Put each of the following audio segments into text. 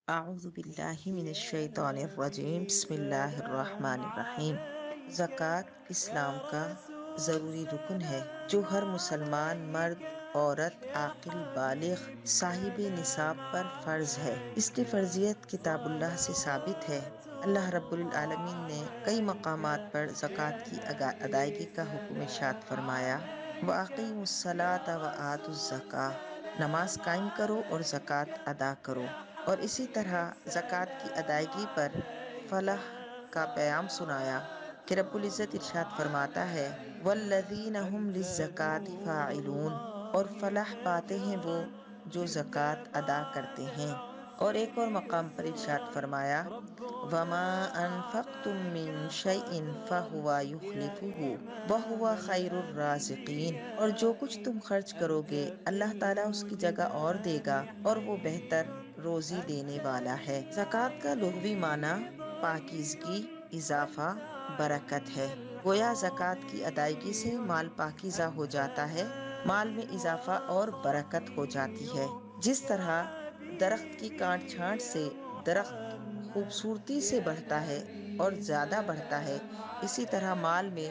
اعوذ باللہ من الشیطان الرجیم، بسم اللہ الرحمن الرحیم۔ زکوٰۃ اسلام کا ضروری رکن ہے جو ہر مسلمان مرد، عورت، عاقل، بالغ، صاحب نصاب پر فرض ہے۔ اس کی فرضیت کتاب اللہ سے ثابت ہے۔ اللہ رب العالمین نے کئی مقامات پر زکوٰۃ کی ادائیگی کا حکم ارشاد فرمایا۔ وَأَقِیمُوا الصَّلَاةَ وَآتُوا الزَّکَاةَ، نماز قائم کرو اور زکوٰۃ ادا کرو۔ اور اسی طرح زکوٰۃ کی ادائیگی پر فلاح کا پیام سنایا کہ رب العزت ارشاد فرماتا ہے وَالَّذِينَ هُمْ لِلزَّکَاةِ فَاعِلُونَ، اور فلاح پاتے ہیں وہ جو زکوٰۃ ادا کرتے ہیں۔ اور ایک اور مقام پر ارشاد فرمایا وَمَا أَنفَقْتُم مِّن شَيْءٍ فَهُوَ يُخْلِفُهُ وَهُوَ خَيْرُ الرَّازِقِينَ، اور جو کچھ تم خرچ کرو گے اللہ تعالیٰ اس کی جگہ اور دے گا اور وہ بہتر روزی دینے والا ہے۔ زکوٰۃ کا لغوی معنی پاکیزگی، اضافہ، برکت ہے۔ گویا زکوٰۃ کی ادائیگی سے مال پاکیزہ ہو جاتا ہے، مال میں اضافہ اور برکت ہو جاتی ہے۔ جس طرح درخت کی کاٹ چھانٹ سے درخت خوبصورتی سے بڑھتا ہے اور زیادہ بڑھتا ہے، اسی طرح مال میں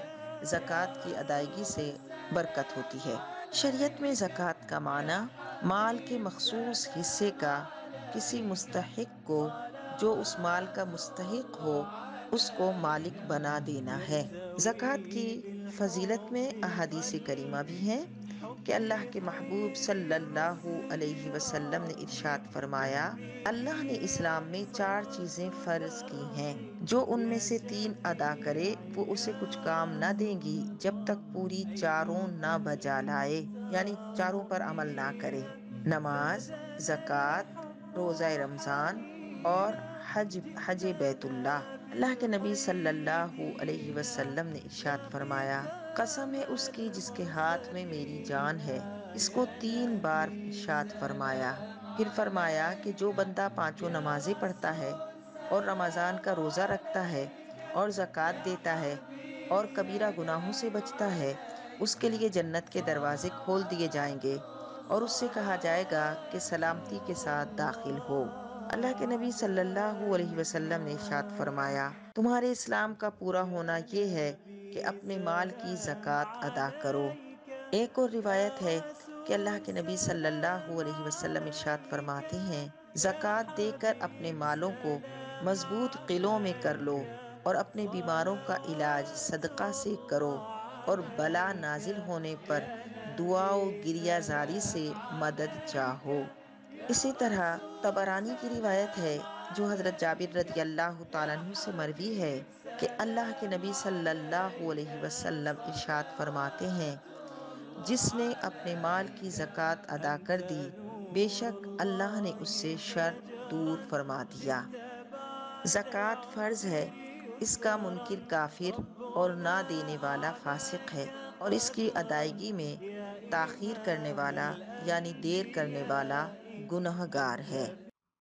زکوٰۃ کی ادائیگی سے برکت ہوتی ہے۔ شریعت میں زکوٰۃ کا معنی مال کے مخصوص حصے کا کسی مستحق کو، جو اس مال کا مستحق ہو، اس کو مالک بنا دینا ہے۔ زکوٰۃ کی فضیلت میں احادیث کریمہ بھی ہیں کہ اللہ کے محبوب صلی اللہ علیہ وسلم نے ارشاد فرمایا اللہ نے اسلام میں 4 چیزیں فرض کی ہیں، جو ان میں سے 3 ادا کرے وہ اسے کچھ کام نہ دیں گی جب تک پوری چاروں نہ بجا لائے، یعنی چاروں پر عمل نہ کرے۔ نماز، زکوٰۃ، روزہ رمضان اور حج بیت اللہ۔ اللہ کے نبی صلی اللہ علیہ وسلم نے ارشاد فرمایا قسم ہے اس کی جس کے ہاتھ میں میری جان ہے، اس کو 3 بار ارشاد فرمایا۔ پھر فرمایا کہ جو بندہ 5 نمازیں پڑھتا ہے اور رمضان کا روزہ رکھتا ہے اور زکوٰۃ دیتا ہے اور کبیرہ گناہوں سے بچتا ہے، اس کے لیے جنت کے دروازے کھول دیے جائیں گے اور اس سے کہا جائے گا کہ سلامتی کے ساتھ داخل ہو۔ اللہ کے نبی صلی اللہ علیہ وسلم نے ارشاد فرمایا تمہارے اسلام کا پورا ہونا یہ ہے کہ اپنے مال کی زکوٰۃ ادا کرو۔ ایک اور روایت ہے کہ اللہ کے نبی صلی اللہ علیہ وسلم ارشاد فرماتے ہیں زکوٰۃ دے کر اپنے مالوں کو مضبوط قلعوں میں کر لو اور اپنے بیماروں کا علاج صدقہ سے کرو اور بلا نازل ہونے پر دعا و گریہ زاری سے مدد چاہو۔ اسی طرح طبرانی کی روایت ہے جو حضرت جابر رضی اللہ تعالیٰ عنہ سے مروی ہے کہ اللہ کے نبی صلی اللہ علیہ وسلم ارشاد فرماتے ہیں جس نے اپنے مال کی زکوٰۃ ادا کر دی بے شک اللہ نے اس سے شر دور فرما دیا۔ زکوٰۃ فرض ہے، اس کا منکر کافر اور نہ دینے والا فاسق ہے، اور اس کی ادائیگی میں تاخیر کرنے والا یعنی دیر کرنے والا گنہگار ہے۔